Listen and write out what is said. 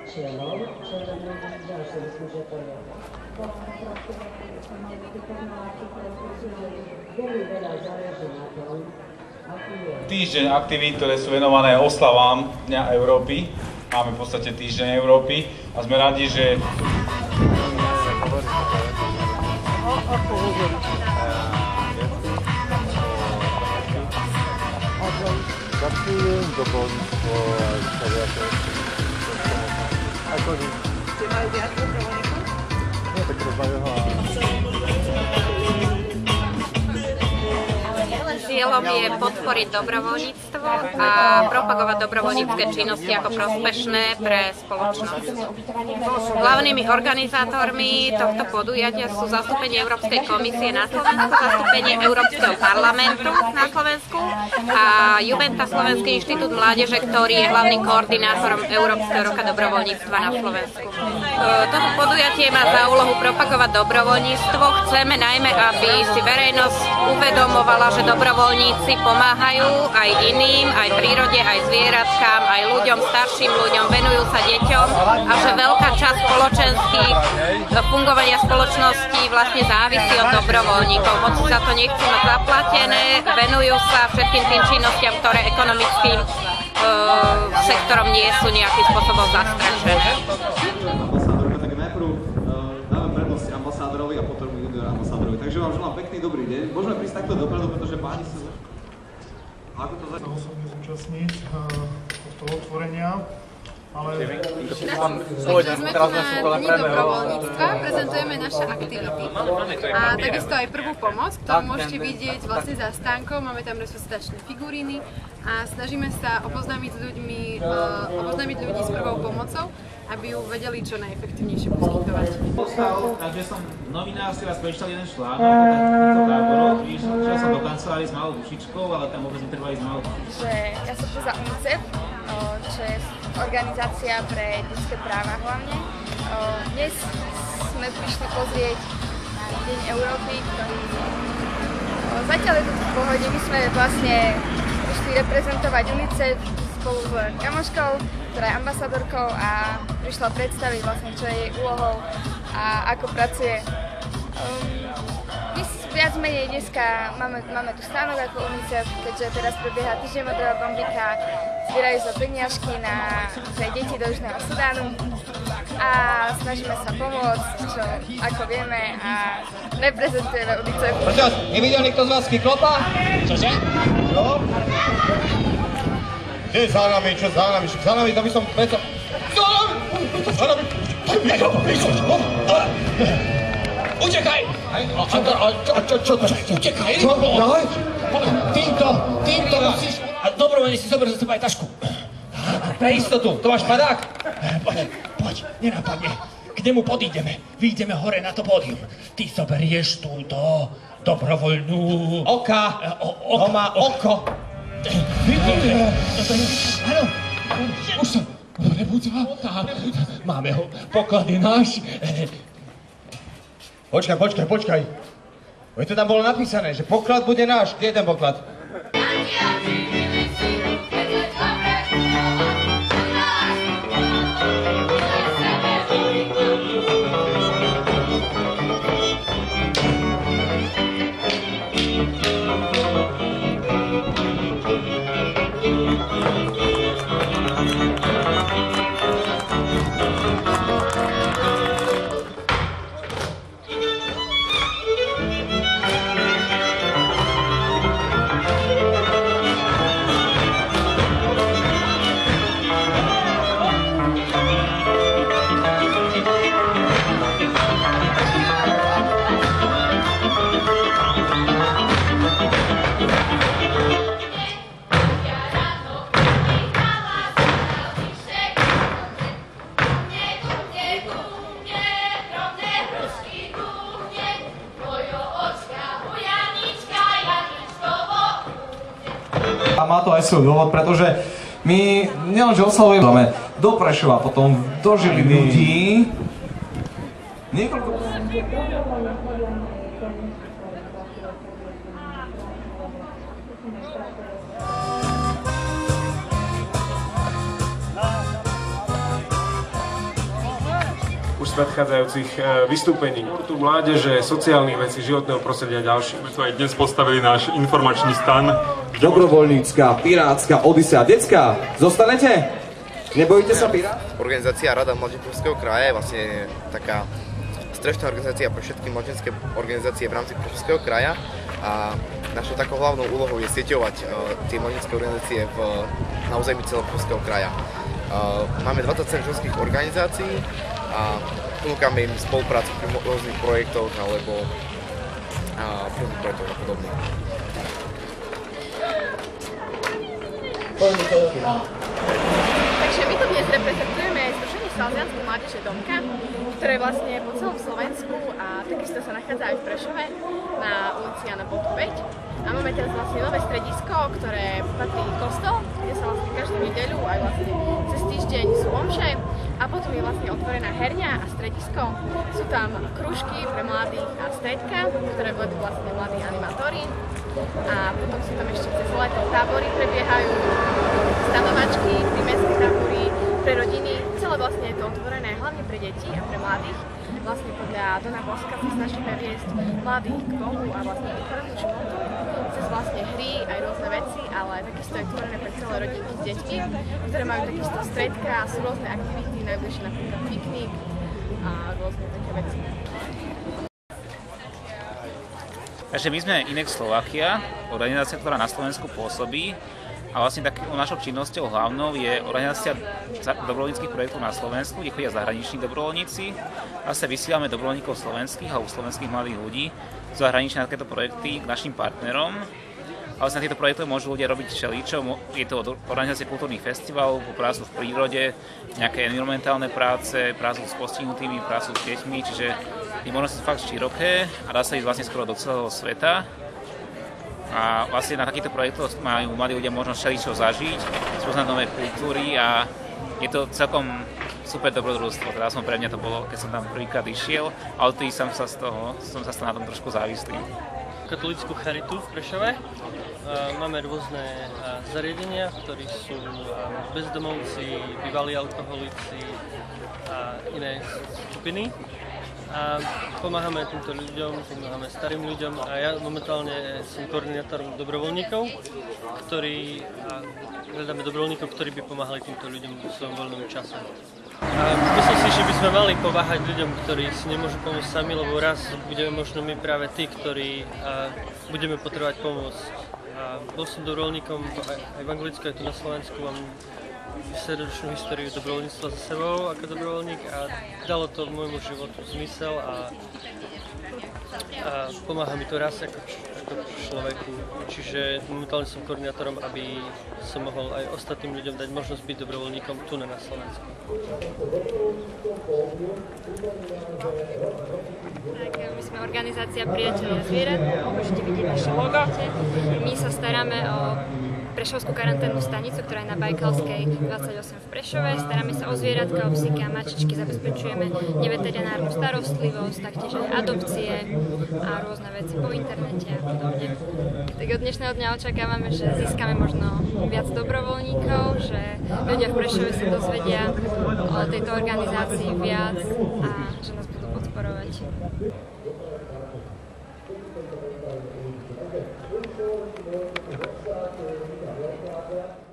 cieľom, čo ďalšie myslím, že to je. Veľmi veľa záleží na tom, aký je. Týždeň aktivít, ktoré sú venované oslavám Dňa Európy. Máme v podstate Týždeň Európy a sme radi, že Pracujem, dobrovoľníctvo a všelijaké. Ako vy? Ste majú viac dobrovoľníkov? Nie, tak rozbavujem ho. Cieľom je podporiť dobrovoľníctvo a propagovať dobrovoľnícke činnosti ako prospešné pre spoločnosť. Hlavnými organizátormi tohto podujatia sú zastúpenie Európskej komisie na Slovensku, zastúpenie Európskeho parlamentu na Slovensku a Juventa Slovenský inštitút mládeže, ktorý je hlavným koordinátorom Európskeho roka dobrovoľníctva na Slovensku. Toto podujatie má za úlohu propagovať dobrovoľníctvo. Chceme najmä, aby si verejnosť uvedomovala, že dobrovoľníci pomáhajú aj iným, aj prírode, aj zvieratkám, aj ľuďom, starším ľuďom, venujú sa deťom a že veľká časť spoločenských fungovania spoločnosti vlastne závisí od dobrovoľníkov. Hoci za to nechcú mať zaplatené, venujú sa všetkým tým činnostiam, ktoré ekonomickým sektorom nie sú nejakým spôsobom zastrašené. Tak najprv dáme prednosť ambasádorovi a potom junior ambasádorovi. Takže vám želám pekný dobrý deň. Môžeme prísť takto dopredu, pretože páni sú... Ako to začne? Osobne zúčastniť tohto otvorenia, ale... Sme tu na Dni dobrovoľníctva, prezentujeme naše aktivity. A takisto aj prvú pomoc, ktorú môžete vidieť vlastne za stánkou. Máme tam resuscitačné figuríny a snažíme sa oboznámiť ľudí s prvou pomocou, aby ju vedeli čo najefektívnejšie poskytovať. Takže som novinár, si raz prečítal jeden článok o takýchto táboroch, išiel som do kancelárie s malou dušičkou, ale tam vôbec netreba ísť malou dušičkou. Ja som tu za UNICEF, čo je organizácia pre ľudské práva hlavne. Dnes sme prišli pozrieť na Deň Európy, ktorý zatiaľ je to v pohode. My sme vlastne prišli reprezentovať UNICEF spolu s kamoškou, ktorá je ambasádorkou a prišla predstaviť vlastne, čo je jej úlohou a ako pracuje. Viac menej dneska máme tu stánok ako UNICEF, keďže teraz prebieha Týždeň modrého gombíka, zbierajú sa peniažky pre deti do Južného Sudánu a snažíme sa pomôcť, čo ako vieme a reprezentujeme UNICEF. Prosím vás, nevidel niekto z vás kyklopa? Čože? Čo? Kde je za nami? Čo za nami? Za nami, to by som... Za nami! Utekaj! Čo to? Utekaj! Čo? Týmto musíš... A dobrovoľne si zober za seba aj tašku. Pre istotu, to máš padák? Poď, nenápadne. K nemu podídeme. Vyjdeme hore na to pódium. Ty zoberieš túto dobrovoľnú... Oka! On má oko! Vidíme! Áno! Už sa prebudza. Máme ho. Poklad je náš. Počkaj. Veď to tam bolo napísané, že poklad bude náš. Kde je ten poklad? A má to aj svoj dôvod, pretože my nielenže oslavujeme do Prešova, potom do Žiliny ľudí. Niekoľko... predchádzajúcich vystúpení. Tu mládeže, sociálnych vecí, životného prostredia a ďalších. My tu aj dnes postavili náš informačný stan. Dobrovoľnícka, pirátska Odisea. Decka, zostanete? Nebojíte sa pirát? Organizácia Rada mladín Prešovského kraja je vlastne taká strešná organizácia pre všetky mladinské organizácie v rámci Prešovského kraja a našou takou hlavnou úlohou je sieťovať tie mladinské organizácie na území celého Prešovského kraja. Máme 27 členských organizácií a ponúkame im spoluprácu pri rôznych projektoch alebo prvných projektoch a podobne. Takže my tu dnes reprezentujeme Združenie Salesianskej mládeže Domka, ktoré vlastne po celom Slovensku a takisto sa nachádza aj v Prešove na ulici Jana Botu 5. A máme teraz vlastne nové stredisko, ktoré patrí kostol, kde sa vlastne každú nedeľu aj vlastne cez týždeň sú omše. A potom je vlastne otvorená herňa a stredisko. Sú tam krúžky pre mladých a stredka, ktoré vedú vlastne mladí animátori. A potom sú tam ešte cez leto tábory prebiehajú, stanovačky, prímestské tábory pre rodiny. Celé vlastne je to otvorené hlavne pre deti a pre mladých. Vlastne podľa Dona Boska sa snažíme viesť mladých k Bohu a vlastne k duchovnému životu. Cez vlastne hry, aj rôzne veci, ale takisto je otvorené pre celé rodinky s deťmi, ktoré majú takisto stredka a sú rôzne aktivity, najbližšie napríklad piknik a rôzne také veci. Takže my sme Inex Slovakia, organizácia, ktorá na Slovensku pôsobí a vlastne takou našou činnosťou hlavnou je organizácia dobrovoľníckych projektov na Slovensku, kde chodia zahraniční dobrovoľníci a sa vysielame dobrovoľníkov slovenských alebo slovenských mladých ľudí z zahraničia na takéto projekty k našim partnerom. A vlastne na týchto projektoch môžu ľudia robiť všeličo, je to organizácia kultúrnych festivalov, prácu v prírode, nejaké environmentálne práce, prácu s postihnutými, prácu s deťmi, čiže tie možnosti sú fakt široké a dá sa ísť vlastne skoro do celého sveta. A vlastne na takýchto projektoch majú mladí ľudia možnosť všeličo zažiť, spoznať nové kultúry a je to celkom super dobrodružstvo. Teda som pre mňa to bolo, keď som tam prvýkrát išiel, ale tým som sa z toho na tom trošku závislý. Katolícku charitu v Prešove. Máme rôzne zariadenia, v ktorých sú bezdomovci, bývalí alkoholici a iné skupiny. A pomáhame týmto ľuďom, pomáhame starým ľuďom a ja momentálne som koordinátorom dobrovoľníkov, hľadáme dobrovoľníkov, ktorí by pomáhali týmto ľuďom v svojom voľnom čase. Myslím si, že by sme mali pomáhať ľuďom, ktorí si nemôžu pomôcť sami, lebo raz budeme možno my práve tí, ktorí budeme potrebovať pomoc. Bol som dobrovoľníkom aj v Anglicku, aj tu na Slovensku, mám 10-ročnú históriu dobrovoľníctva za sebou ako dobrovoľník a dalo to môjmu životu zmysel a pomáha mi to raz ako človeku. Čiže momentálne som koordinátorom, aby som mohol aj ostatným ľuďom dať možnosť byť dobrovoľníkom tu na Slovensku. Tak, my sme organizácia Priatelia zvierat, môžete vidieť naše logo. My sa staráme o Prešovskú karanténnu stanicu, ktorá je na Bajkalskej 28 v Prešove. Staráme sa o zvieratka, o psíky a mačičky, zabezpečujeme neveterinárnu starostlivosť, taktiež aj adopcie a rôzne veci po internete a podobne. Tak od dnešného dňa očakávame, že získame možno viac dobrovoľníkov, že ľudia v Prešove sa dozvedia o tejto organizácii viac a že nás budú podporovať. Thank you.